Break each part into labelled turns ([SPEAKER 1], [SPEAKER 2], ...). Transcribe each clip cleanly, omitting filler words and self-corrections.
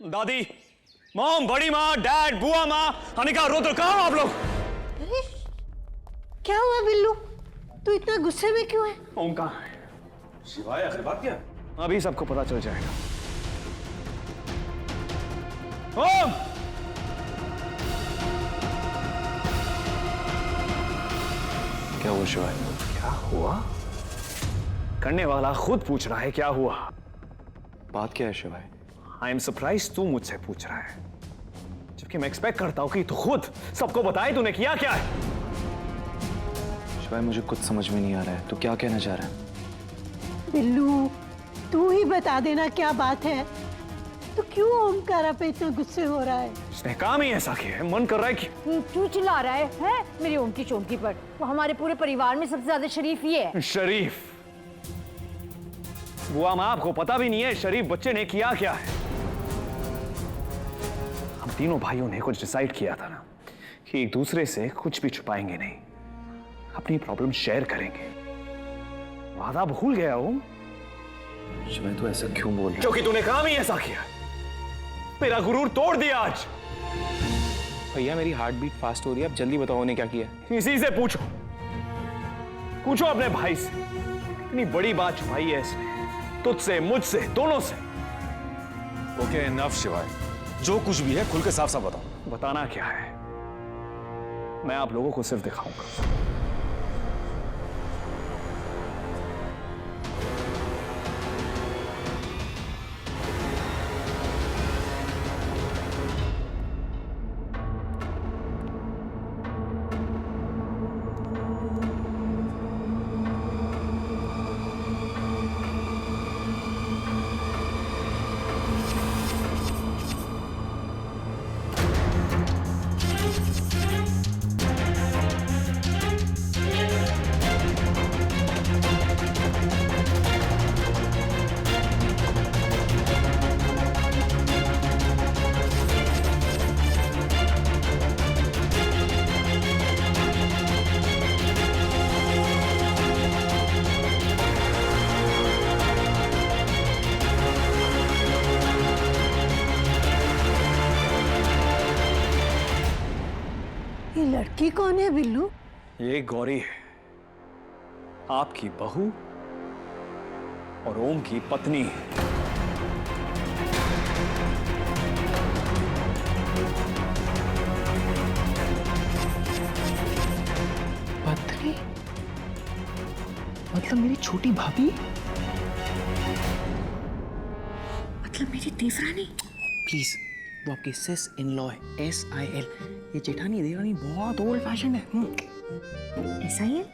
[SPEAKER 1] दादी, मॉम, बड़ी माँ, डैड, बुआ माँ, अनिका, रुद्र, कहाँ हो आप लोग?
[SPEAKER 2] अरे क्या हुआ बिल्लू? तू इतना गुस्से में क्यों है?
[SPEAKER 1] ओम कहाँ है?
[SPEAKER 3] शिवाय, आखिर बात क्या?
[SPEAKER 1] अभी सबको पता चल जाएगा। ओम!
[SPEAKER 3] क्या हुआ शिवाय?
[SPEAKER 1] क्या हुआ? करने वाला खुद पूछ रहा है क्या हुआ।
[SPEAKER 3] बात क्या है शिवाय?
[SPEAKER 1] आई एम सरप्राइज तू मुझसे पूछ रहा है, जबकि मैं एक्सपेक्ट करता हूं कि तू खुद सबको बताए तूने किया क्या है।
[SPEAKER 3] शिवाय, मुझे कुछ समझ में नहीं आ रहा है, तू क्या कहना चाह रहा है?
[SPEAKER 2] बिल्लू तू ही बता देना क्या बात है। तो क्यों ओमकारा पे इतना गुस्से हो रहा है?
[SPEAKER 1] उसने काम ही ऐसा किया है, मन कर रहा है कि
[SPEAKER 4] क्यों चिल्ला रहा है मेरी ओम की चोमकी पर? वो हमारे पूरे परिवार में सबसे ज्यादा शरीफ ही है।
[SPEAKER 1] शरीफ? बुआ माँ, आपको पता भी नहीं है शरीफ बच्चे ने किया क्या है। हम तीनों भाइयों ने कुछ डिसाइड किया था ना कि एक दूसरे से कुछ भी छुपाएंगे नहीं, अपनी प्रॉब्लम शेयर करेंगे। वादा भूल गया ओम?
[SPEAKER 3] शिवाय, तू ऐसा क्यों बोल रहा है?
[SPEAKER 1] क्योंकि तूने काम ही ऐसा किया, मेरा गुरूर तोड़ दिया आज।
[SPEAKER 5] भैया मेरी हार्ट बीट फास्ट हो रही है, अब जल्दी बताओ उन्हें क्या किया।
[SPEAKER 1] इसी से पूछो, पूछो अपने भाई से, इतनी बड़ी बात छुपाई है इसने तुझसे, मुझसे, दोनों से।
[SPEAKER 3] ओके इनफ शिवाय, जो कुछ भी है खुल के साफ साफ बताओ।
[SPEAKER 1] बताना क्या है, मैं आप लोगों को सिर्फ दिखाऊंगा।
[SPEAKER 2] ये लड़की कौन है बिल्लू?
[SPEAKER 1] ये गौरी है, आपकी बहू और ओम की पत्नी है।
[SPEAKER 5] पत्नी? मतलब मेरी छोटी भाभी? मतलब मेरी देवरानी? प्लीज, वो आपकी सिस इन लॉ है, SIL। ये जेठानी देवरानी बहुत ओल्ड फैशन है।
[SPEAKER 4] ऐसा ही है?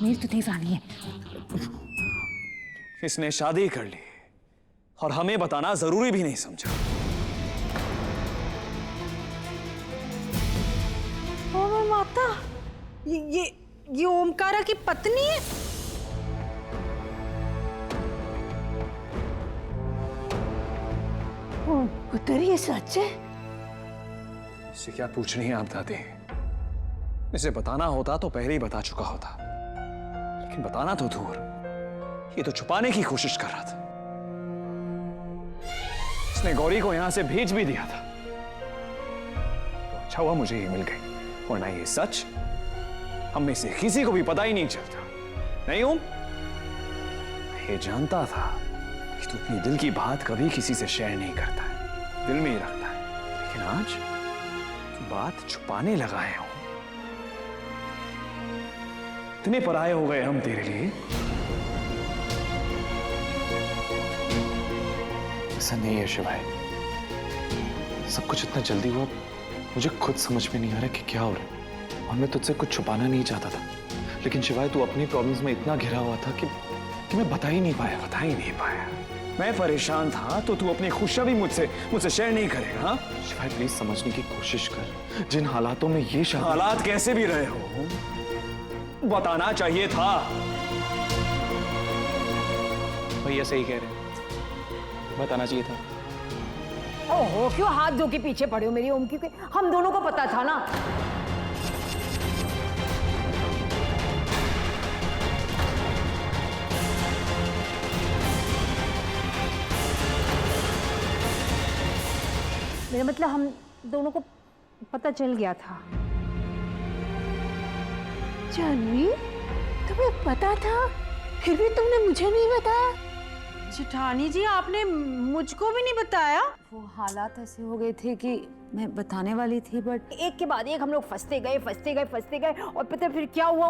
[SPEAKER 4] मेरी तो देवरानी है।
[SPEAKER 1] इसने शादी कर ली और हमें बताना जरूरी भी नहीं समझा।
[SPEAKER 4] ओ माता, ये ओमकारा की पत्नी है?
[SPEAKER 2] पुत्र ये सच है?
[SPEAKER 1] इससे क्या पूछ रही हैं आप दादी? इसे बताना होता तो पहले ही बता चुका होता, लेकिन बताना तो दूर, ये तो छुपाने की कोशिश कर रहा था। इसने गौरी को यहां से भेज भी दिया था, तो अच्छा हुआ मुझे ये मिल गई, वरना ये सच हम में से किसी को भी पता ही नहीं चलता। नहीं ओम, ये जानता था कि तू अपनी दिल की बात कभी किसी से शेयर नहीं करता है, दिल में ही रखता है, लेकिन आज बात छुपाने लगा है। इतने पराये हो गए हम तेरे लिए।
[SPEAKER 3] ऐसा नहीं है शिवाय, सब कुछ इतना जल्दी हुआ, मुझे खुद समझ में नहीं आ रहा कि क्या हो रहा है। और मैं तुझसे कुछ छुपाना नहीं चाहता था, लेकिन शिवाय तू अपनी प्रॉब्लम्स में इतना घिरा हुआ था कि मैं बता ही नहीं पाया।
[SPEAKER 1] मैं परेशान था तो तू अपनी खुशियां भी मुझसे शेयर नहीं करेगा? हाँ
[SPEAKER 3] शिवाय प्लीज समझने की कोशिश कर, जिन हालातों में ये शादी।
[SPEAKER 1] हालात कैसे भी रहे हो, बताना चाहिए था।
[SPEAKER 5] भैया सही कह रहे हैं, बताना चाहिए था।
[SPEAKER 4] ओहो, क्यों हाथ धो के पीछे पड़े हो मेरी ओम की? हम दोनों को पता था ना। मेरा मतलब हम दोनों को पता चल गया था।
[SPEAKER 2] जानवी, तुम्हें पता था, फिर भी तुमने मुझे नहीं बताया।
[SPEAKER 6] जेठानी जी, आपने मुझको भी नहीं बताया।
[SPEAKER 7] वो हालात ऐसे हो गए थे कि मैं बताने वाली थी, बट
[SPEAKER 4] एक के बाद एक हम लोग फंसते गए और पता फिर क्या हुआ।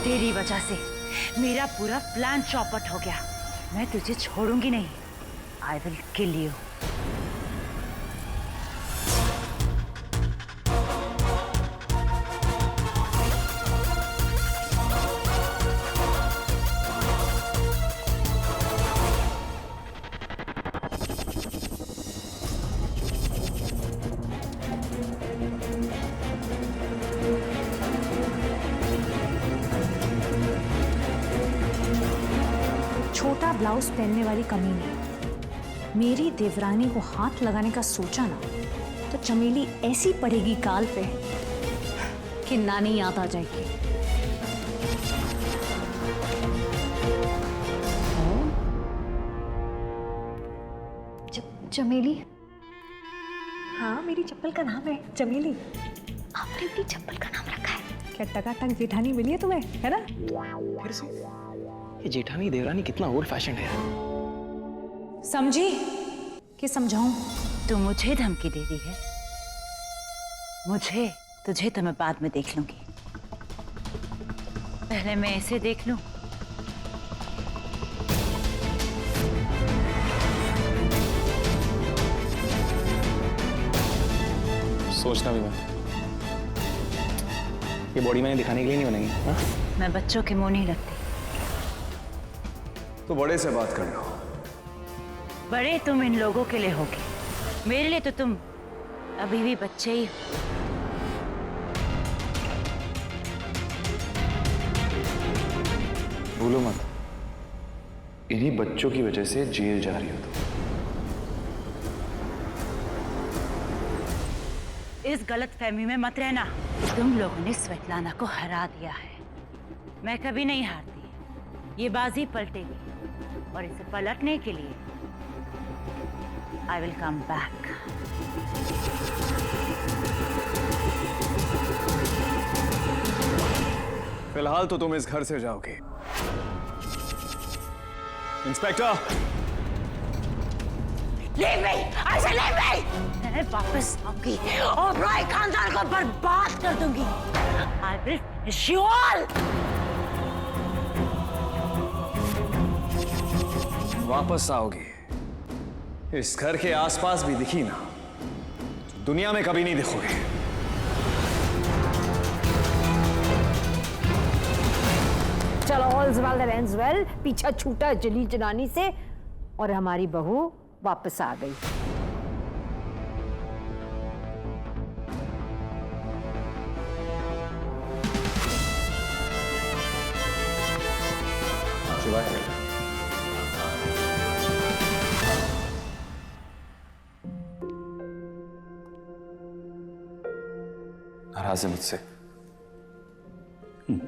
[SPEAKER 7] तेरी वजह से मेरा पूरा प्लान चौपट हो गया। मैं तुझे छोड़ूंगी नहीं। I will kill you.
[SPEAKER 4] छोटा ब्लाउज पहनने वाली कमीनी मेरी देवरानी को हाथ लगाने का सोचा ना, तो चमेली ऐसी पड़ेगी गाल पे कि नानी याद आ जाएगी। चमेली? हाँ, मेरी चप्पल का नाम है चमेली। आपने अपनी चप्पल का नाम रखा है क्या? टकाटक जेठानी मिली है तुम्हें, है ना?
[SPEAKER 5] फिर से ये जेठानी देवरानी कितना ओल्ड फैशन है।
[SPEAKER 4] समझी कि समझाऊं?
[SPEAKER 7] तू मुझे धमकी दे दी है। मुझे तुझे तो मैं बाद में देख लूंगी, पहले मैं इसे देख लूं।
[SPEAKER 5] सोचना भी मत, ये बॉडी मैंने दिखाने के लिए नहीं बनाई। हाँ?
[SPEAKER 7] मैं बच्चों के मुंह नहीं लगती।
[SPEAKER 1] तो बड़े से बात कर लो।
[SPEAKER 7] बड़े तुम इन लोगों के लिए होगे, मेरे लिए तो तुम अभी भी बच्चे ही हो।
[SPEAKER 3] भूलो मत, इन्हीं बच्चों की वजह से जेल जा रही हो तुम।
[SPEAKER 7] इस गलतफहमी में मत रहना। तुम लोगों ने स्वेतलाना को हरा दिया है। मैं कभी नहीं हारती। ये बाजी पलटेगी और इसे पलटने के लिए आई विल कम बैक।
[SPEAKER 1] फिलहाल तो तुम इस घर से जाओगे। Inspector,
[SPEAKER 7] Leave me! I said leave me! मैं वापस आऊंगी और रॉय खानदान को बर्बाद कर दूंगी। I will finish you all!
[SPEAKER 1] वापस आओगे? इस घर के आसपास भी दिखी ना, तो दुनिया में कभी नहीं दिखोगे।
[SPEAKER 4] चलो, all's well that ends well। पीछा छूटा जली जनानी से और हमारी बहू वापस आ गई।
[SPEAKER 1] शिवाय,
[SPEAKER 3] नाराज है मुझसे?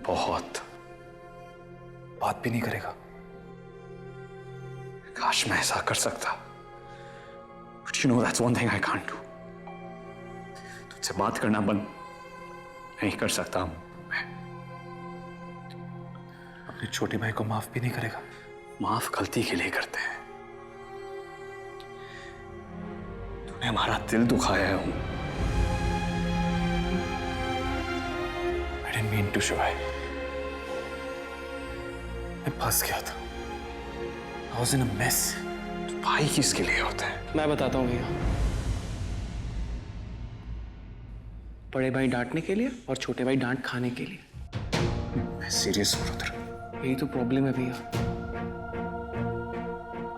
[SPEAKER 1] बहुत।
[SPEAKER 3] बात भी नहीं करेगा?
[SPEAKER 1] काश मैं ऐसा कर सकता। But you know that's one thing I can't do। तुझसे बात करना बंद नहीं कर सकता मैं।
[SPEAKER 3] अपने छोटे भाई को माफ भी नहीं करेगा?
[SPEAKER 1] माफ गलती के लिए करते हैं। तूने हमारा दिल दुखाया है।
[SPEAKER 3] I didn't mean to, शिवाय। मैं फंस गया था। I was in a mess।
[SPEAKER 1] तो भाई किसके लिए होता है?
[SPEAKER 5] मैं बताता हूँ भैया। बड़े भाई डांटने के लिए और छोटे भाई डांट खाने के लिए।
[SPEAKER 1] मैं सीरियस हूँ रुद्र।
[SPEAKER 5] यही तो प्रॉब्लम है भैया।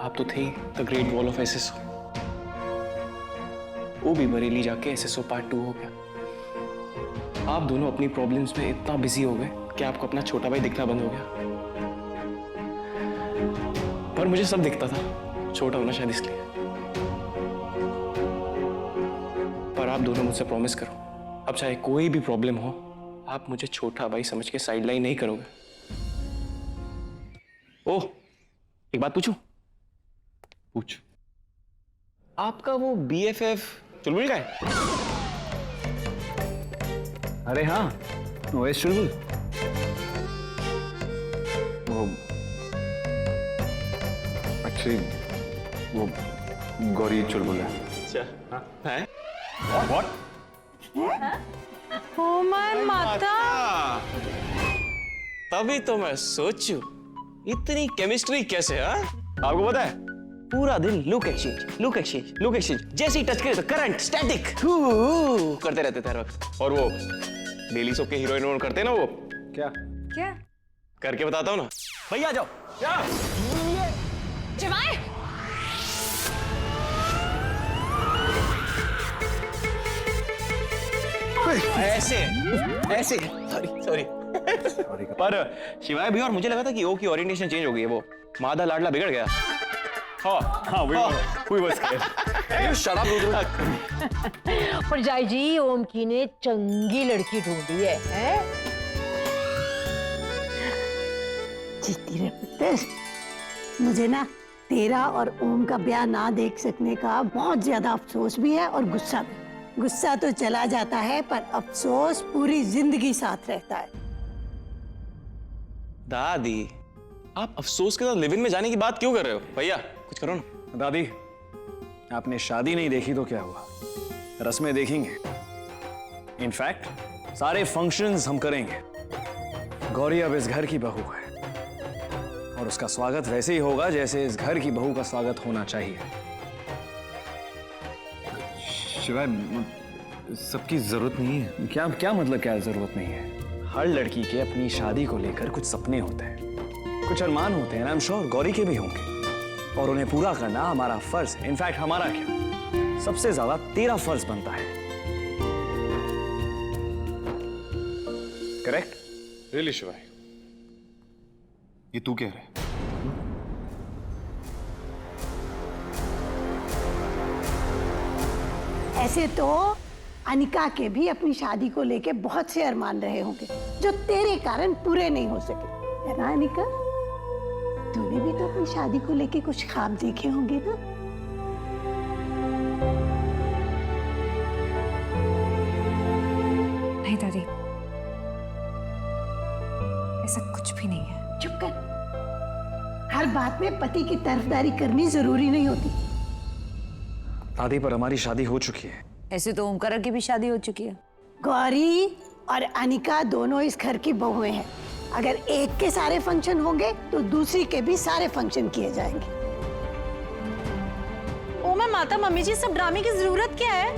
[SPEAKER 5] आप तो थे the great wall of aces. वो भी बरेली जाके SSO पार्ट 2 हो गया। आप दोनों अपनी प्रॉब्लम्स में इतना बिजी हो गए कि आपको अपना छोटा भाई दिखना बंद हो गया। पर मुझे सब दिखता था, छोटा होना शायद इसलिए। पर आप दोनों मुझसे प्रॉमिस करो, अब चाहे कोई भी प्रॉब्लम हो, आप मुझे छोटा भाई समझ के साइडलाइन नहीं करोगे। ओह, एक बात पूछूं?
[SPEAKER 3] पूछ।
[SPEAKER 5] आपका वो BFF चुलबुल का है?
[SPEAKER 1] अरे हाँ, ओएस चुलबुल। वो
[SPEAKER 3] एक्चुअली वो गौरी चुलबुल है।
[SPEAKER 5] अच्छा, हाँ है?
[SPEAKER 6] ओ माय माता।
[SPEAKER 5] तभी तो मैं सोचूं इतनी केमिस्ट्री कैसे? हाँ, आपको पता है पूरा दिन लुक एक्सचेंज जैसे ही टच करे तो करंट स्टैटिक करते रहते थे हर वक्त। और वो डेली सोप के हीरोइन करते हैं ना, वो
[SPEAKER 1] क्या
[SPEAKER 4] क्या?
[SPEAKER 5] करके बताता हूँ ना। भैया आ जाओ। क्या?
[SPEAKER 4] जवाई!
[SPEAKER 5] ऐसे सॉरी पर शिवाय भी, और मुझे लगा था कि ओ की ओरिएंटेशन चेंज हो गई है, वो मादा लाडला बिगड़ गया।
[SPEAKER 1] हाँ वही बस
[SPEAKER 2] परजाई जी, ओम की ने चंगी लड़की ढूंढी है? जीती रहे पुत्र। मुझे ना तेरा और ओम का ब्याह ना देख सकने का बहुत ज्यादा अफसोस भी है और गुस्सा भी। गुस्सा तो चला जाता है पर अफसोस पूरी जिंदगी साथ रहता है।
[SPEAKER 5] दादी, आप अफसोस के साथ लिव इन में जाने की बात क्यों कर रहे हो? भैया कुछ करो ना।
[SPEAKER 1] दादी, आपने शादी नहीं देखी तो क्या हुआ, रस्में देखेंगे। इनफैक्ट सारे फंक्शंस हम करेंगे। गौरी अब इस घर की बहू है और उसका स्वागत वैसे ही होगा जैसे इस घर की बहू का स्वागत होना चाहिए।
[SPEAKER 3] शिवाय, सबकी जरूरत नहीं है।
[SPEAKER 1] क्या मतलब क्या जरूरत नहीं है? हर लड़की के अपनी शादी को लेकर कुछ सपने होते हैं, कुछ अरमान होते हैं। आई एम श्योर गौरी के भी होंगे और उन्हें पूरा करना हमारा फर्ज है। इनफैक्ट हमारा क्या, सबसे ज्यादा तेरा फर्ज बनता है। करेक्ट?
[SPEAKER 3] रियली शिवाय, ये तू कह रहा है?
[SPEAKER 2] ऐसे तो अनिका के भी अपनी शादी को लेके बहुत से अरमान रहे होंगे जो तेरे कारण पूरे नहीं हो सके, है ना अनिका? तूने भी तो अपनी शादी को लेके कुछ ख्वाब देखे होंगे ना?
[SPEAKER 4] नहीं दादी, ऐसा कुछ भी नहीं है।
[SPEAKER 2] चुप कर। हर बात में पति की तरफदारी करनी जरूरी नहीं होती।
[SPEAKER 1] दादी, पर हमारी शादी हो चुकी है।
[SPEAKER 6] ऐसे तो ओमकारा की भी शादी हो चुकी है।
[SPEAKER 2] गौरी और अनिका दोनों इस घर की बहुएं हैं। अगर एक के सारे फंक्शन होंगे तो दूसरी के भी सारे फंक्शन किए जाएंगे।
[SPEAKER 6] ओ मैं माता, मम्मी जी सब ड्रामे की जरूरत क्या है?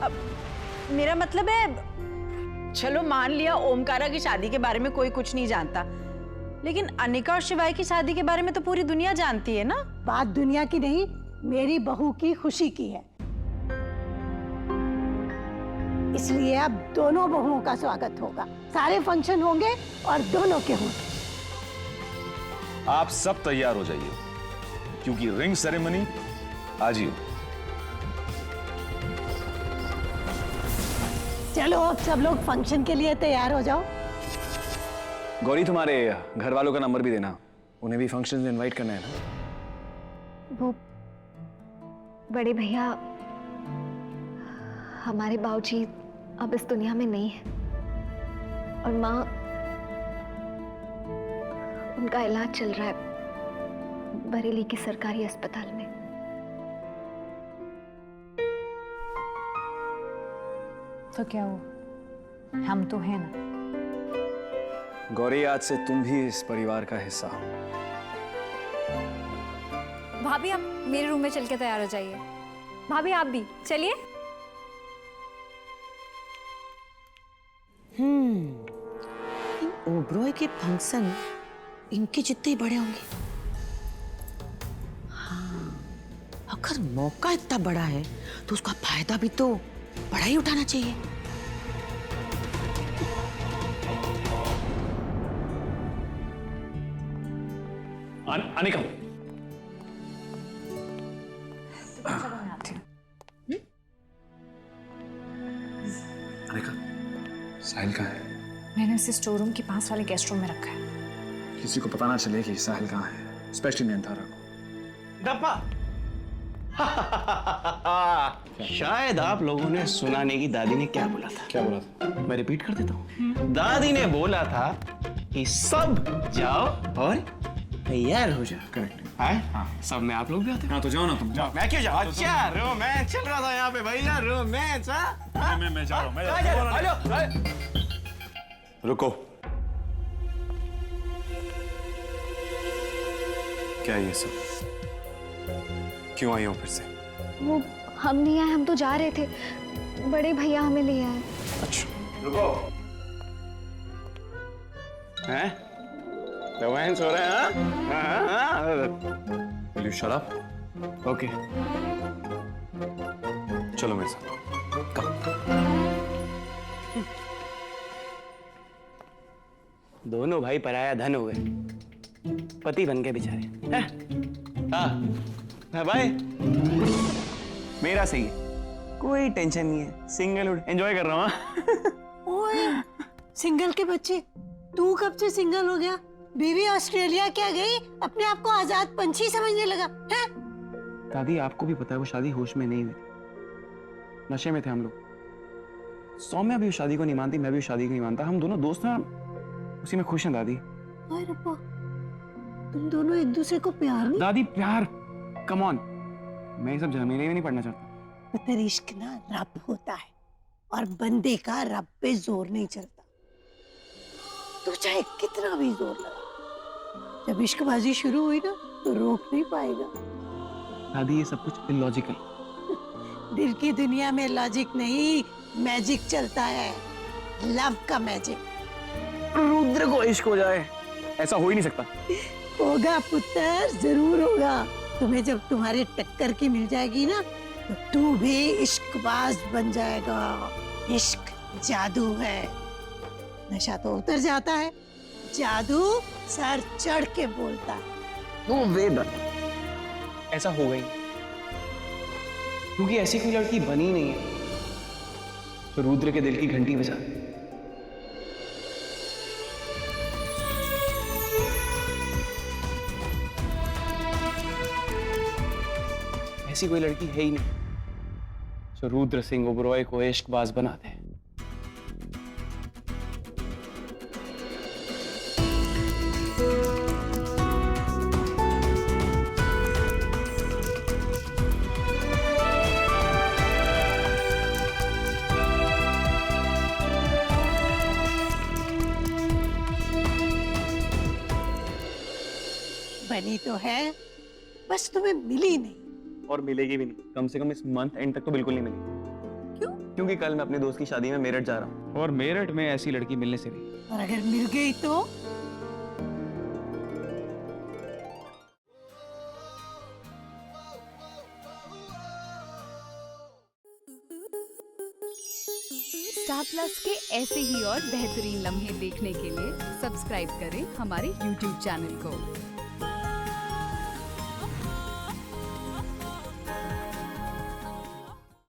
[SPEAKER 6] अब मेरा मतलब है, चलो मान लिया ओमकारा की शादी के बारे में कोई कुछ नहीं जानता, लेकिन अनिका और शिवाय की शादी के बारे में तो पूरी दुनिया जानती है ना।
[SPEAKER 2] बात दुनिया की नहीं, मेरी बहू की खुशी की है। इसलिए अब दोनों बहुओं का स्वागत होगा, सारे फंक्शन होंगे और दोनों के होंगे।
[SPEAKER 8] आप सब तैयार हो जाइए क्योंकि रिंग सेरेमनी आज ही हो।
[SPEAKER 2] चलो अब सब लोग फंक्शन के लिए तैयार हो जाओ।
[SPEAKER 1] गौरी, तुम्हारे घर वालों का नंबर भी देना, उन्हें भी फंक्शन में इनवाइट करना है ना।
[SPEAKER 9] वो बड़े भैया, हमारे बाबूजी अब इस दुनिया में नहीं है और माँ, उनका इलाज चल रहा है बरेली के सरकारी अस्पताल में।
[SPEAKER 4] तो क्या हुआ, हम तो हैं ना।
[SPEAKER 1] गौरी, आज से तुम भी इस परिवार का हिस्सा हो।
[SPEAKER 4] भाभी, आप मेरे रूम में चल के तैयार हो जाइए। भाभी आप भी चलिए।
[SPEAKER 5] इन ओबरॉय के फंक्शन इनके जितने ही बड़े होंगे। हाँ, अगर मौका इतना बड़ा है
[SPEAKER 6] तो उसका फायदा भी तो बड़ा ही उठाना चाहिए।
[SPEAKER 1] अनिका,
[SPEAKER 3] अनिका, साहिल कहाँ है?
[SPEAKER 4] मैंने उसे स्टोर रूम के पास वाले गेस्ट रूम में रखा है।
[SPEAKER 1] किसी को पता ना चले कि साहिल कहाँ है, स्पेशली नयनतारा को।
[SPEAKER 5] डब्बा। शायद आप लोगों ने सुना नहीं कि दादी ने क्या बोला था।
[SPEAKER 1] क्या बोला था?
[SPEAKER 5] मैं रिपीट कर देता हूँ। दादी ने बोला था कि सब जाओ और तैयार हो जाओ।
[SPEAKER 1] करेक्ट।
[SPEAKER 5] हाँ, सब में आप लोग भी आते हो।
[SPEAKER 1] हाँ तो जाओ ना तुम, जाओ।
[SPEAKER 5] मैं क्यों जाऊँ? अच्छा, रोमांस चल रहा था यहाँ पे भैया, रोमांस।
[SPEAKER 1] मैं जा रहा हूँ,
[SPEAKER 3] रुको। क्या ये सब? क्यों आई हो फिर से?
[SPEAKER 9] वो हम नहीं आए, हम तो जा रहे थे, बड़े भैया हमें ले आए।
[SPEAKER 3] अच्छा,
[SPEAKER 5] रुको। हैं? रोमांस हो रहा है? हाँ?
[SPEAKER 3] Will you shut up?
[SPEAKER 5] Okay.
[SPEAKER 3] चलो मेरे साथ।
[SPEAKER 5] दोनों भाई पराया धन हो गए, पति बन गए बेचारे। हाँ, हाँ भाई, मेरा सही है, कोई टेंशन नहीं है, सिंगलहुड एंजॉय कर रहा हूँ।
[SPEAKER 2] ओए, सिंगल के बच्चे, तू कब से सिंगल हो गया? बीवी ऑस्ट्रेलिया क्या गई, अपने आप को आजाद पंछी समझने लगा है?
[SPEAKER 5] दादी, आपको भी पता है वो शादी होश में नहीं हुई थी, नशे में थे हम लोग। सौम्या भी उस शादी को नहीं मानती, मैं भी उस शादी को नहीं मानता, हम दोनों दोस्त हैं, उसी में खुश हैं दादी।
[SPEAKER 2] हाय रब्बा, तुम दोनों एक दूसरे को प्यार नहीं?
[SPEAKER 5] दादी प्यार, कम ऑन, मैं ये सब झमेले में नहीं पड़ना चाहता।
[SPEAKER 2] पता, इश्क ना रब होता है और बंदे का रब पे जोर नहीं चलता, तो चाहे कितना भी जोर लगा, जब इश्कबाजी शुरू हुई ना तो रोक नहीं पाएगा।
[SPEAKER 5] दादी ये सब कुछ इलॉजिकल।
[SPEAKER 2] दिल की दुनिया में लॉजिक नहीं, मैजिक चलता है, लव का मैजिक।
[SPEAKER 5] रुद्र को इश्क हो जाए, ऐसा हो ही नहीं सकता।
[SPEAKER 2] होगा पुत्र, जरूर होगा। तुम्हें जब तुम्हारे टक्कर की मिल जाएगी ना तो तू भी इश्कबाज बन जाएगा। इश्क जादू है, नशा तो उतर जाता है, जादू सर चढ़ के बोलता है।
[SPEAKER 5] वो वेद ऐसा हो गई क्योंकि ऐसी कोई लड़की बनी नहीं है तो रुद्र के दिल की घंटी बजा। ऐसी कोई लड़की है ही नहीं जो रुद्र सिंह ओबरॉय को इश्कबाज बना दे।
[SPEAKER 2] बनी तो है, बस तुम्हें मिली नहीं।
[SPEAKER 5] और मिलेगी भी नहीं, कम से कम इस मंथ एंड तक तो बिल्कुल नहीं मिलेगी।
[SPEAKER 2] क्यों?
[SPEAKER 5] क्योंकि कल मैं अपने दोस्त की शादी में मेरठ जा रहा हूँ और मेरठ में ऐसी लड़की मिलने से भी।
[SPEAKER 2] और अगर मिल गई तो?
[SPEAKER 10] स्टार प्लस के ऐसे ही और बेहतरीन लम्हे देखने के लिए सब्सक्राइब करें हमारे YouTube चैनल को।